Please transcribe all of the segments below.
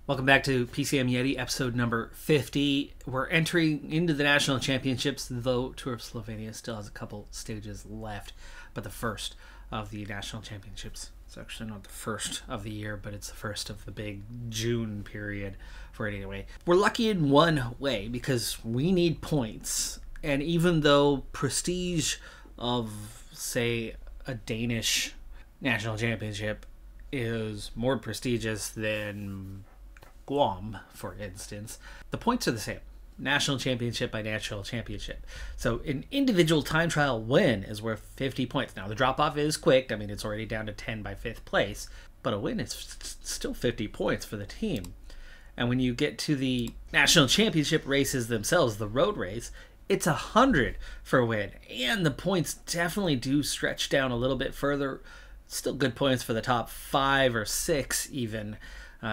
Welcome back to PCM Yeti, episode number 50. We're entering into the national championships, though Tour of Slovenia still has a couple stages left, but the first of the national championships. It's actually not the first of the year, but it's the first of the big June period for it anyway. We're lucky in one way because we need points, and even though prestige of, say, a Danish national championship is more prestigious than Guam, for instance, the points are the same. National championship by national championship. So an individual time trial win is worth 50 points. Now the drop off is quick. I mean, it's already down to 10 by 5th place, but a win is still 50 points for the team. And when you get to the national championship races themselves, the road race, it's 100 for a win. And the points definitely do stretch down a little bit further. Still good points for the top 5 or 6 even.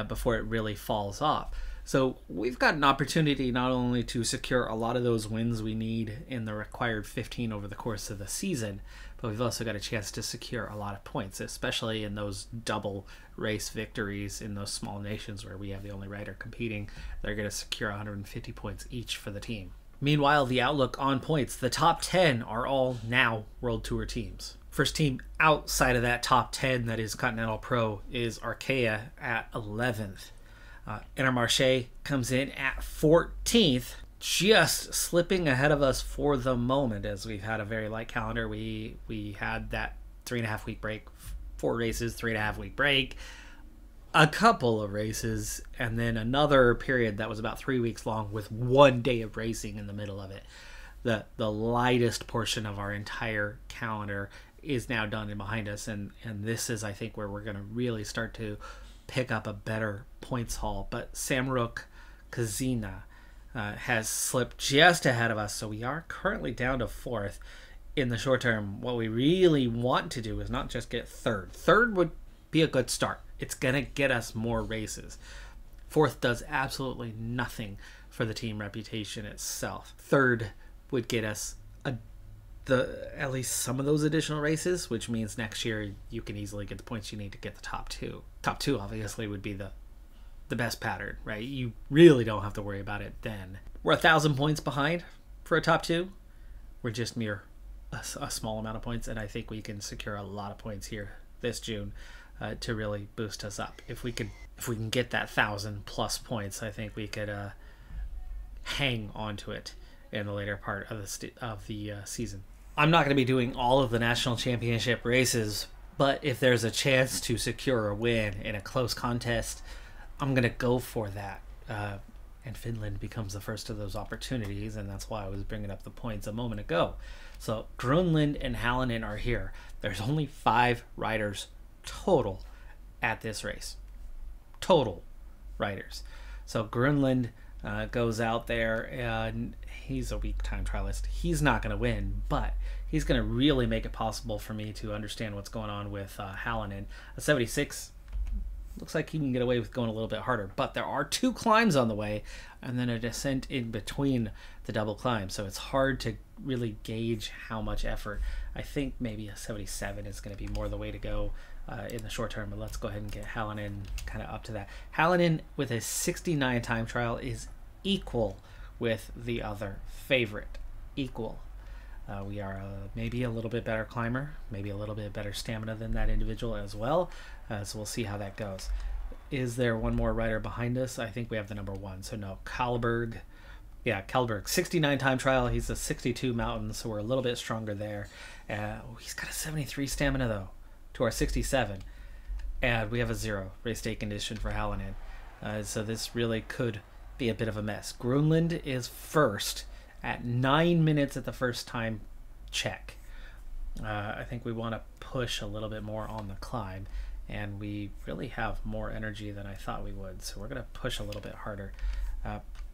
Before it really falls off. So we've got an opportunity not only to secure a lot of those wins we need in the required 15 over the course of the season, but we've also got a chance to secure a lot of points, especially in those double race victories in those small nations where we have the only rider competing. They're going to secure 150 points each for the team. Meanwhile, the outlook on points, the top 10 are all now World Tour teams. First team outside of that top 10 that is Continental Pro is Arkea at 11th. Intermarché comes in at 14th, just slipping ahead of us for the moment as we've had a very light calendar. We had that 3.5 week break, 4 races, 3.5 week break, a couple of races, and then another period that was about 3 weeks long with 1 day of racing in the middle of it. The lightest portion of our entire calendar is now done and behind us, and this is, I think, where we're going to really start to pick up a better points haul. But Samruk Kazina has slipped just ahead of us, so we are currently down to 4th. In the short term, what we really want to do is not just get 3rd. 3rd would be a good start. It's going to get us more races. 4th does absolutely nothing for the team reputation itself. 3rd would get us at least some of those additional races, which means next year you can easily get the points you need to get the top 2. Top 2 obviously would be the best pattern, right? You really don't have to worry about it then. We're 1,000 points behind for a top 2. We're just mere a small amount of points, and I think we can secure a lot of points here this June to really boost us up. If we can get that 1,000 plus points, I think we could hang on to it in the later part of the season. I'm not going to be doing all of the national championship races, but if there's a chance to secure a win in a close contest, I'm going to go for that. And Finland becomes the first of those opportunities, and that's why I was bringing up the points a moment ago. So Grönland and Halonen are here. There's only 5 riders total at this race. Total riders. So Grönland goes out there, and he's a weak time trialist. He's not going to win, but he's going to really make it possible for me to understand what's going on with Halonen. A 76 looks like he can get away with going a little bit harder, but there are 2 climbs on the way and then a descent in between the double climb, so it's hard to really gauge how much effort. I think maybe a 77 is going to be more the way to go in the short term, but let's go ahead and get Halonen kind of up to that. Halonen with a 69 time trial is equal with the other favorite. Equal. We are maybe a little bit better climber, maybe a little bit better stamina than that individual as well, so we'll see how that goes. Is there one more rider behind us? I think we have the number 1, so no. Kalberg. Yeah, Kalberg, 69 time trial. He's a 62 mountain, so we're a little bit stronger there. He's got a 73 stamina, though, to our 67. And we have a 0 race day condition for Halonen. So this really could be a bit of a mess. Grönland is first at 9 minutes at the first time check. I think we want to push a little bit more on the climb, and we really have more energy than I thought we would, so we're going to push a little bit harder.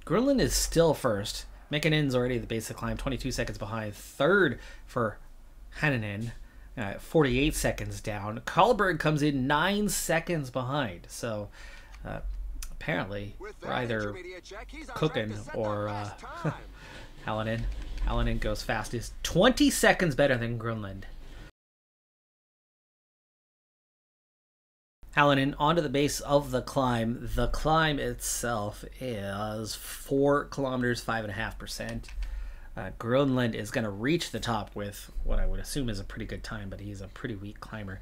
Grönland is still first. Mekkinen's already the basic climb, 22 seconds behind. 3rd for Hanonen, 48 seconds down. Karlberg comes in 9 seconds behind, so apparently we're either cooking or Halonen. Halonen goes fastest, 20 seconds better than Grönland. Hallinan onto the base of the climb. The climb itself is 4 kilometers, 5.5%. Grönlund is going to reach the top with what I would assume is a pretty good time, but he's a pretty weak climber.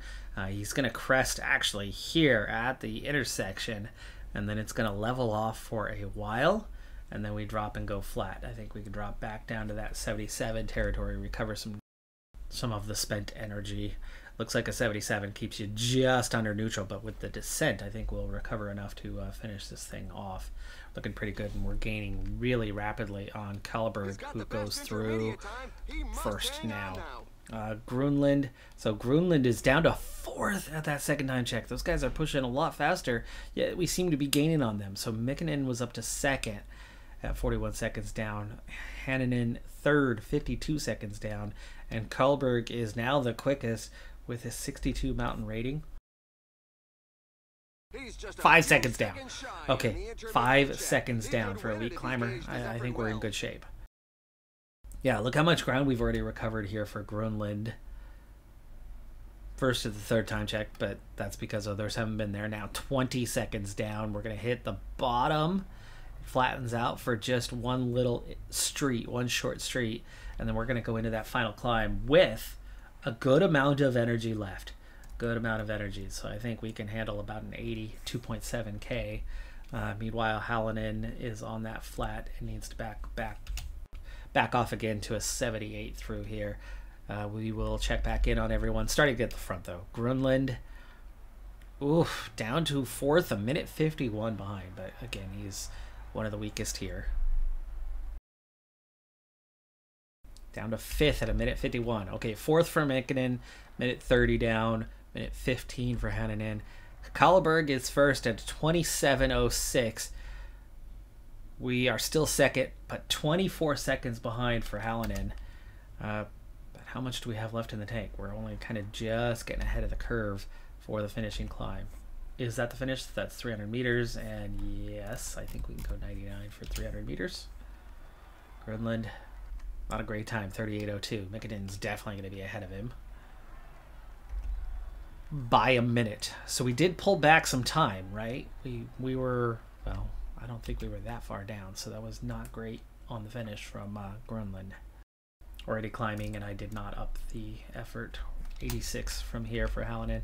He's going to crest actually here at the intersection, and then it's going to level off for a while, and then we drop and go flat. I think we can drop back down to that 77 territory, recover some of the spent energy. Looks like a 77 keeps you just under neutral, but with the descent, I think we'll recover enough to finish this thing off. Looking pretty good, and we're gaining really rapidly on Kalberg, who goes through first now. Grönlund. So Grönlund is down to 4th at that second time check. Those guys are pushing a lot faster, yet we seem to be gaining on them. So Mikkonen was up to 2nd at 41 seconds down. Hannanen 3rd, 52 seconds down. And Kalberg is now the quickest with his 62 mountain rating. 5 seconds down. Okay, 5 seconds down for a weak climber. I think we're in good shape. Yeah, look how much ground we've already recovered here for Grönlund. First to the 3rd time check, but that's because others haven't been there. Now 20 seconds down. We're going to hit the bottom. It flattens out for just one little street, one short street. And then we're going to go into that final climb with a good amount of energy left. Good amount of energy. So I think we can handle about an 82.7K. Meanwhile, Hallinan is on that flat and needs to back off again to a 78 through here. We will check back in on everyone. Starting at the front though. Grönlund, oof, down to 4th, a minute 51 behind. But again, he's one of the weakest here. Down to 5th at a minute 51. Okay, 4th for Mikkonen, minute 30 down, minute 15 for Hannanen. Kalberg is first at 27.06. We are still 2nd, but 24 seconds behind for Hallinan. But how much do we have left in the tank? We're only kind of just getting ahead of the curve for the finishing climb. Is that the finish? That's 300 meters, and yes, I think we can go 99 for 300 meters. Grönlund, not a great time, 38.02. Mikkonen's definitely going to be ahead of him by a minute. So we did pull back some time, right? We were, well, I don't think we were that far down, so that was not great on the finish from Grönlund. Already climbing, and I did not up the effort. 86 from here for Hallinan.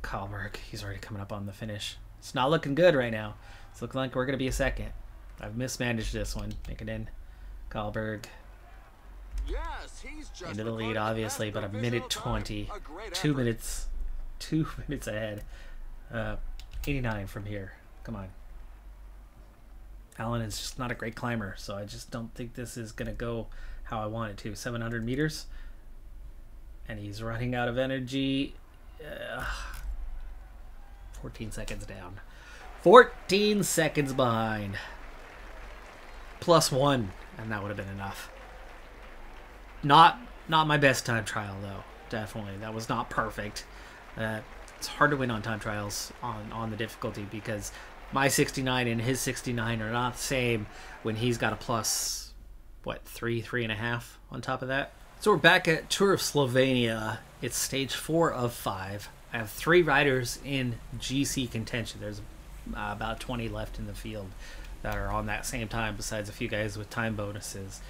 Kalberg, he's already coming up on the finish. It's not looking good right now. It's looking like we're going to be a 2nd. I've mismanaged this one. Mikkonen, Kalberg. Yes, he's just into the lead, obviously, but a minute 20. 2 minutes. 2 minutes ahead. 89 from here. Come on. Alan is just not a great climber, so I just don't think this is going to go how I want it to. 700 meters. And he's running out of energy. 14 seconds down. 14 seconds behind. +1, and that would have been enough. Not my best time trial, though. Definitely. That was not perfect. It's hard to win on time trials on the difficulty because my 69 and his 69 are not the same when he's got a plus, what, 3.5 on top of that? So we're back at Tour of Slovenia. It's stage 4 of 5. I have 3 riders in GC contention. There's about 20 left in the field that are on that same time, besides a few guys with time bonuses.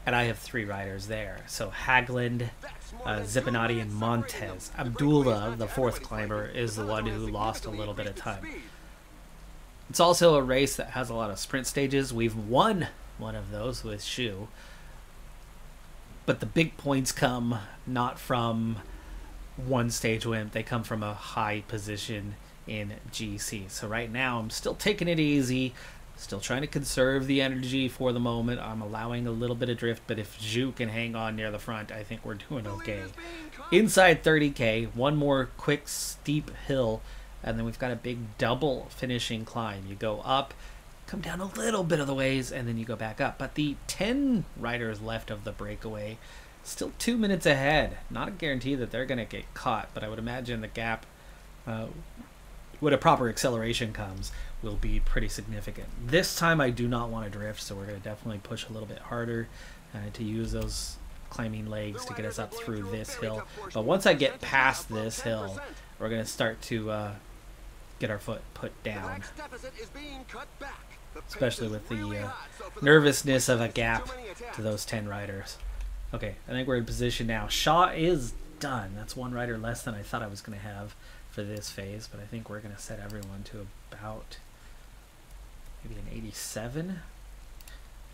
And I have 3 riders there. So Haglund, Zippinati, and Montez. Abdullah, the 4th climber, is the one who lost a little bit of time. It's also a race that has a lot of sprint stages. We've won one of those with Shu. But the big points come not from one stage win. They come from a high position in GC. So right now I'm still taking it easy. Still trying to conserve the energy for the moment. I'm allowing a little bit of drift, but if Zhu can hang on near the front, I think we're doing okay. Inside 30K, one more quick steep hill, and then we've got a big double finishing climb. You go up, come down a little bit of the ways, and then you go back up. But the 10 riders left of the breakaway, still 2 minutes ahead. Not a guarantee that they're going to get caught, but I would imagine the gap, when a proper acceleration comes, will be pretty significant. This time I do not want to drift, so we're going to definitely push a little bit harder to use those climbing legs to get us up through this hill. But once I get past this hill, we're going to start to get our foot put down. Especially with the nervousness of a gap to those 10 riders. Okay, I think we're in position now. Shaw is done. That's one rider less than I thought I was going to have for this phase, but I think we're going to set everyone to about maybe an 87.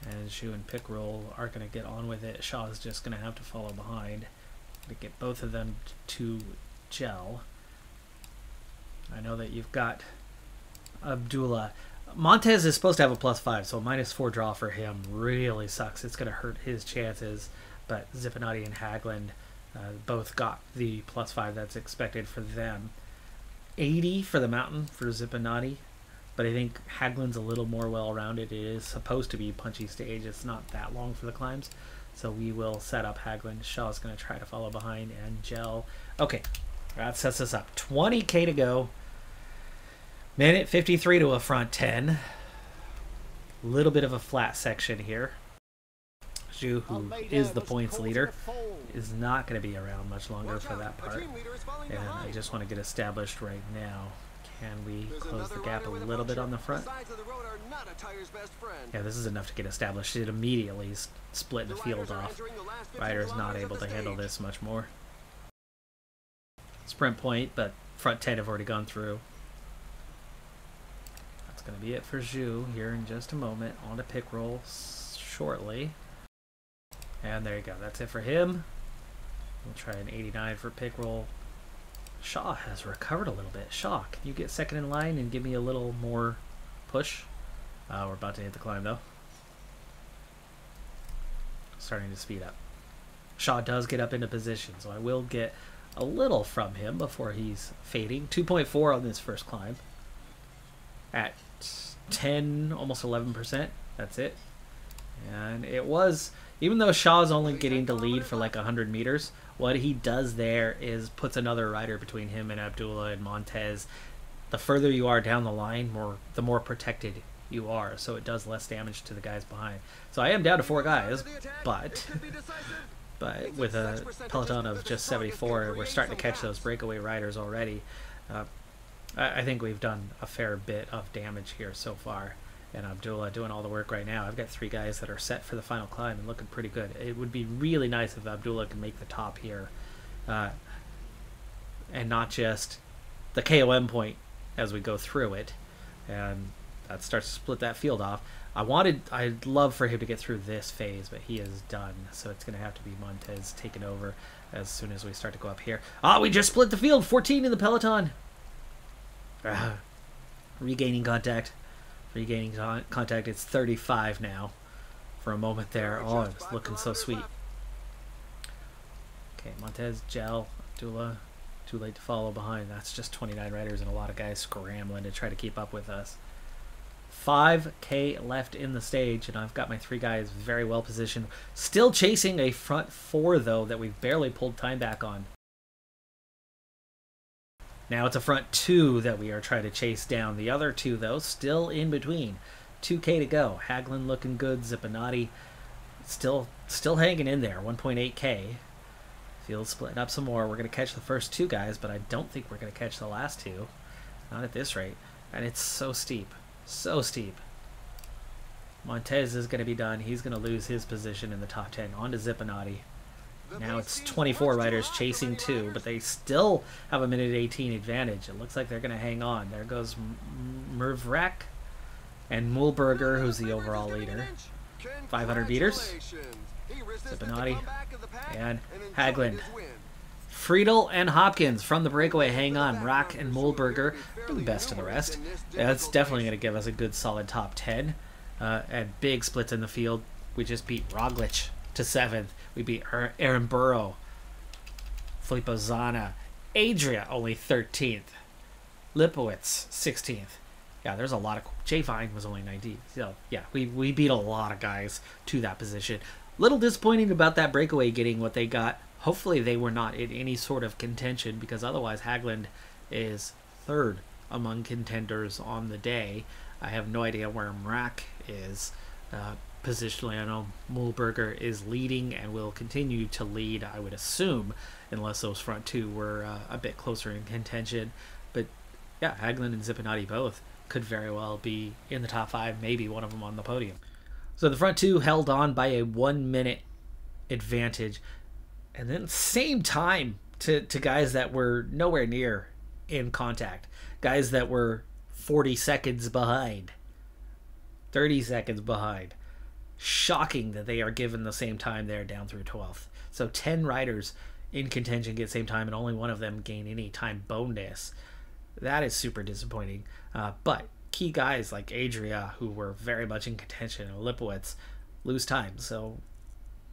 And Zhu and Pickrell are going to get on with it. Shaw is just going to have to follow behind to get both of them to gel. I know that you've got Abdullah. Montez is supposed to have a +5, so a -4 draw for him really sucks. It's going to hurt his chances, but Zippinati and Hagland both got the +5 that's expected for them. 80 for the mountain for Zippinati, but I think Hagland's a little more well-rounded. It is supposed to be punchy stage. It's not that long for the climbs, so we will set up Hagland. Shaw's going to try to follow behind and gel. Okay, that sets us up. 20K to go. Minute 53 to a front 10. A little bit of a flat section here. Zhu, who is the points leader, is not going to be around much longer for that part. And I just want to get established right now. Can we close the gap a little bit on the front? Yeah, this is enough to get established. It immediately split the field off. Rider is not able to handle this much more. Sprint point, but front 10 have already gone through. That's going to be it for Zhu here in just a moment. On to Pickrell shortly. And there you go. That's it for him. We'll try an 89 for Pickrell. Shaw has recovered a little bit. Shaw, can you get second in line and give me a little more push? We're about to hit the climb, though. Starting to speed up. Shaw does get up into position, so I will get a little from him before he's fading. 2.4 on this first climb. At 10, almost 11%. That's it. And it was, even though Shaw's only getting the lead for like 100 meters, what he does there is puts another rider between him and Abdullah and Montez. The further you are down the line, the more protected you are, so it does less damage to the guys behind. So I am down to 4 guys, but with a peloton of just 74, we're starting to catch those breakaway riders already. I think we've done a fair bit of damage here so far. And Abdullah doing all the work right now. I've got 3 guys that are set for the final climb and looking pretty good. It would be really nice if Abdullah can make the top here. And not just the KOM point as we go through it. And that starts to split that field off. I'd love for him to get through this phase, but he is done. So it's going to have to be Montez taking over as soon as we start to go up here. Ah, we just split the field. 14 in the peloton. Regaining contact. Regaining contact. It's 35 now. For a moment there. Oh, it's looking so sweet. Okay, Montez, gel, Abdullah. Too late to follow behind. That's just 29 riders and a lot of guys scrambling to try to keep up with us. 5K left in the stage, and I've got my 3 guys very well positioned. Still chasing a front 4, though, that we've barely pulled time back on. Now it's a front 2 that we are trying to chase down. The other 2, though, still in between. 2K to go. Hagland looking good. Zippinati still hanging in there. 1.8K. Field splitting up some more. We're going to catch the first 2 guys, but I don't think we're going to catch the last 2. Not at this rate. And it's so steep. So steep. Montez is going to be done. He's going to lose his position in the top 10. On to Zippinati. Now it's 24 riders chasing 2, but they still have a minute 18 advantage. It looks like they're going to hang on. There goes Mervrak and Mühlberger, who's the overall leader. 500 meters. Zippinati and Hagland. Friedel and Hopkins from the breakaway hang on. Rack and Mühlberger are the best of the rest. That's definitely going to give us a good solid top 10. And big splits in the field. We just beat Roglic to 7th. We beat Aaron Burrow, Filippo Zana, Adria only 13th, Lipowitz 16th. Yeah, there's a lot of... Jay Vine was only 19th. So yeah, we beat a lot of guys to that position. Little disappointing about that breakaway getting what they got. Hopefully they were not in any sort of contention, because otherwise Hagland is 3rd among contenders on the day. I have no idea where Mrak is. positionally. I know Mühlberger is leading and will continue to lead, I would assume, unless those front two were a bit closer in contention. But yeah, Haglund and Zippinati both could very well be in the top 5, maybe one of them on the podium. So the front two held on by a 1 minute advantage, and then same time to guys that were nowhere near in contact, guys that were 40 seconds behind, 30 seconds behind. Shocking that they are given the same time there down through 12th. So 10 riders in contention get same time, and only one of them gain any time bonus. That is super disappointing. But key guys like Adria, who were very much in contention, and Lipowitz, lose time. So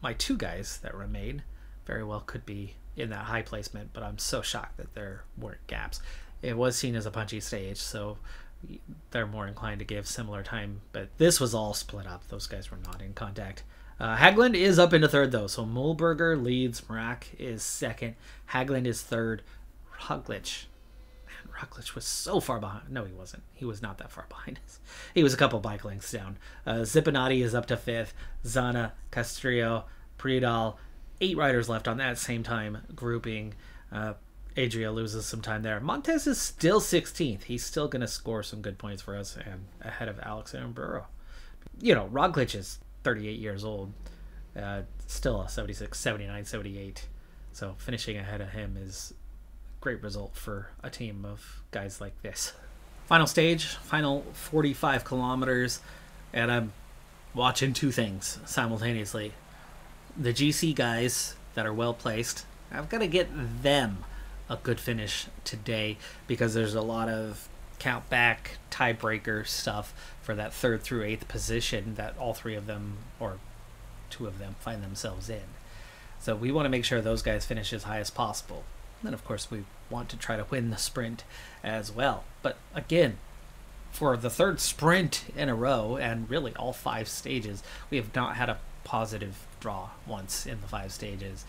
my two guys that remain very well could be in that high placement, but I'm so shocked that there weren't gaps. It was seen as a punchy stage, so they're more inclined to give similar time, but this was all split up. Those guys were not in contact. Haglund is up into third, though, so Mühlberger leads, Mrak is second, Haglund is third, Roglic was so far behind. No, he wasn't. He was not that far behind us. He was a couple bike lengths down. Zippinati is up to fifth, Zana, Castrillo, Priedal, 8 riders left on that same time grouping. Adria loses some time there. Montez is still 16th. He's still going to score some good points for us and ahead of Alex and Burrow. You know, Roglic is 38 years old. Still a 76, 79, 78. So finishing ahead of him is a great result for a team of guys like this. Final stage, final 45 kilometers, and I'm watching two things simultaneously. The GC guys that are well placed, I've got to get them a good finish today, because there's a lot of count back tiebreaker stuff for that 3rd through 8th position that all 3 of them, or 2 of them, find themselves in. So we want to make sure those guys finish as high as possible. And then of course we want to try to win the sprint as well. But again, for the 3rd sprint in a row, and really all 5 stages, we have not had a positive draw once in the 5 stages.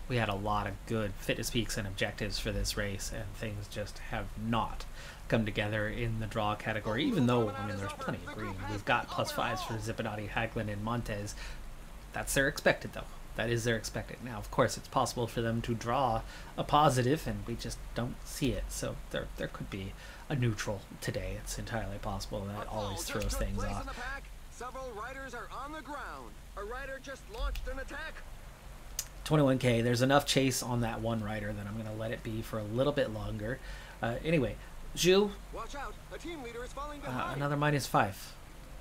We had a lot of good fitness peaks and objectives for this race, and things just have not come together in the draw category, even though, I mean, there's plenty of green. We've got +5s for Zippinati, Haglund, and Montez. That's their expected, though. That is their expected. Now, of course, it's possible for them to draw a positive, and we just don't see it. So there could be a neutral today. It's entirely possible. That always throws things off. Several riders are on the ground. A rider just launched an attack. 21K, there's enough chase on that one rider that I'm going to let it be for a little bit longer. Anyway, Zhu, Watch out. A team leader is falling behind. another -5.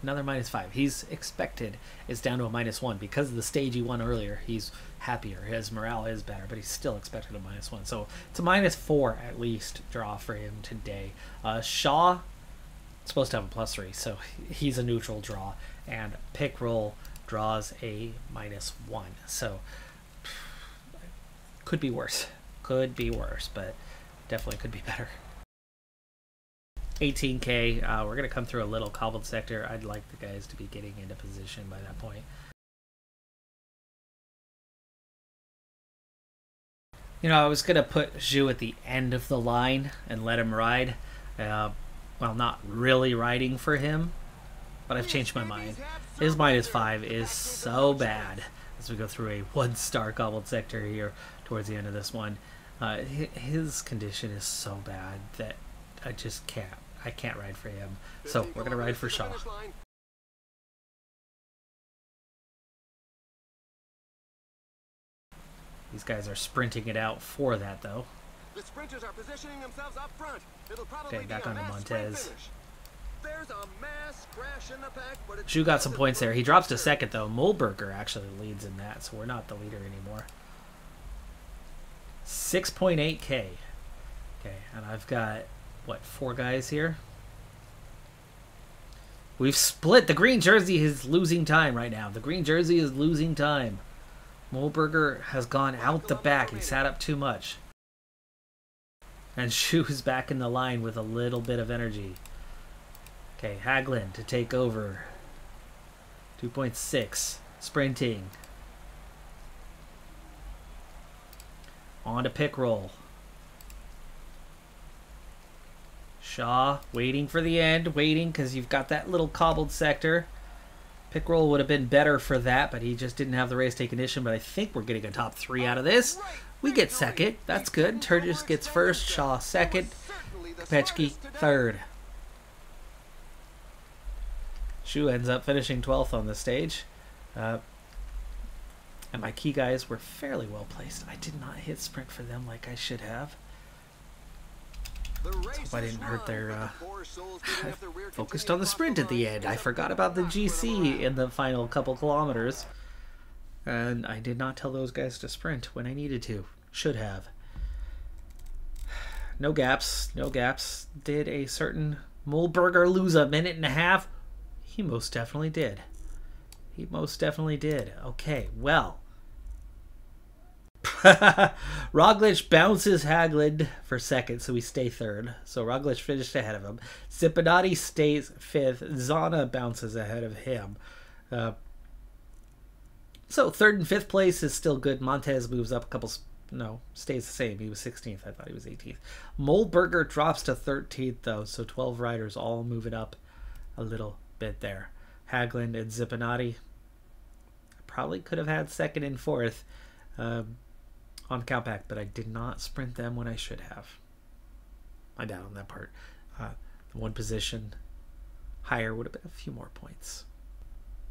Another -5. He's expected is down to a -1 because of the stage he won earlier. He's happier. His morale is better, but he's still expected a -1. So it's a -4 at least draw for him today. Shaw, supposed to have a +3, so he's a neutral draw. And Pickroll draws a -1. So could be worse. Could be worse, but definitely could be better. 18K, we're going to come through a little cobbled sector. I'd like the guys to be getting into position by that point. You know, I was going to put Zhu at the end of the line and let him ride. Well, not really riding for him, but I've changed my mind. His -5 is so bad as we go through a 1-star cobbled sector here towards the end of this one. His condition is so bad that I just can't. I can't ride for him. So we're going to ride for Shaw. These guys are sprinting it out for that, though. The sprinters are positioning themselves up front. It'll probably Okay, back be a onto mass Montez. sprint finish. There's a mass crash in the pack, but it's Zhu got some points there. He drops to second, though. Mühlberger actually leads in that, so we're not the leader anymore. 6.8K. Okay, and I've got, what, 4 guys here? We've split. The green jersey is losing time right now. The green jersey is losing time. Mühlberger has gone out the back. He sat up too much. And Zhu is back in the line with a little bit of energy. Okay, Haglund to take over. 2.6. Sprinting. On to Pickroll. Shaw waiting for the end. Waiting because you've got that little cobbled sector. Pickroll would have been better for that, but he just didn't have the race day condition. But I think we're getting a top 3 out of this. We get second. That's good. Turgis gets first. Shaw second. Kopechki third. Shu ends up finishing 12th on the stage. And my key guys were fairly well placed. I did not hit sprint for them like I should have. Hope I didn't hurt their... I focused on the sprint at the end. I forgot about the GC in the final couple kilometers. And I did not tell those guys to sprint when I needed to. Should have. No gaps. No gaps. Did a certain Mulberger lose a minute and a half? He most definitely did. He most definitely did. Okay, well. Roglic bounces Haglund for second, so we stay third. So Roglic finished ahead of him. Zipanati stays fifth. Zana bounces ahead of him. So third and fifth place is still good. Montez moves up a couple... No, stays the same. He was 16th. I thought he was 18th. Mulberger drops to 13th, though. So 12 riders all moving up a little bit there. Haglund and Zipanati. Probably could have had second and fourth on Cowpack, but I did not sprint them when I should have. My doubt on that part. The one position higher would have been a few more points.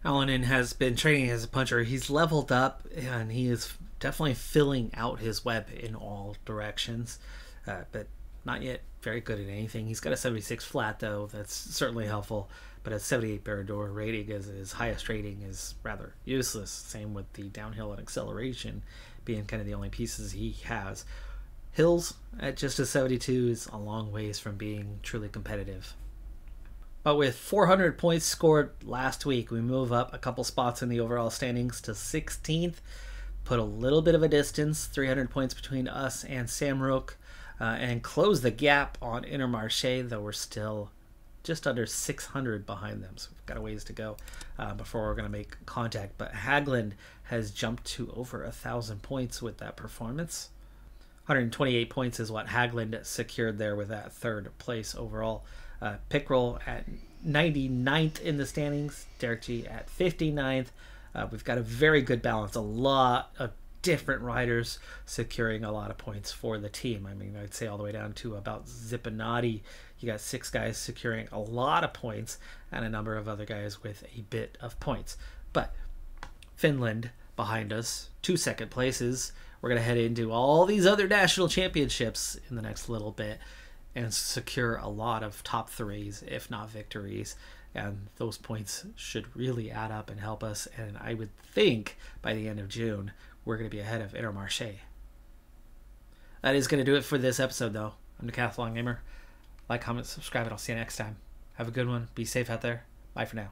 Alanin has been training as a puncher. He's leveled up, and he is definitely filling out his web in all directions, but not yet very good at anything. He's got a 76 flat, though. That's certainly helpful, but a 78 Barrador rating as his highest rating is rather useless. Same with the downhill and acceleration being kind of the only pieces he has. Hills at just a 72 is a long ways from being truly competitive. But with 400 points scored last week, we move up a couple spots in the overall standings to 16th. Put a little bit of a distance, 300 points between us and Samrook, and close the gap on Intermarché, though we're still just under 600 behind them. So we've got a ways to go before we're going to make contact. But Haglund has jumped to over 1,000 points with that performance. 128 points is what Haglund secured there with that third place overall. Pickroll at 99th in the standings. Derek G at 59th. We've got a very good balance. A lot of different riders securing a lot of points for the team. I mean, I'd say all the way down to about Zipanati. You got 6 guys securing a lot of points and a number of other guys with a bit of points. But Finland behind us, 2 second places. We're going to head into all these other national championships in the next little bit and secure a lot of top 3s, if not victories. And those points should really add up and help us. And I would think by the end of June, we're going to be ahead of Intermarché. That is going to do it for this episode, though. I'm Decathlon Gamer. Like, comment, subscribe, and I'll see you next time. Have a good one. Be safe out there. Bye for now.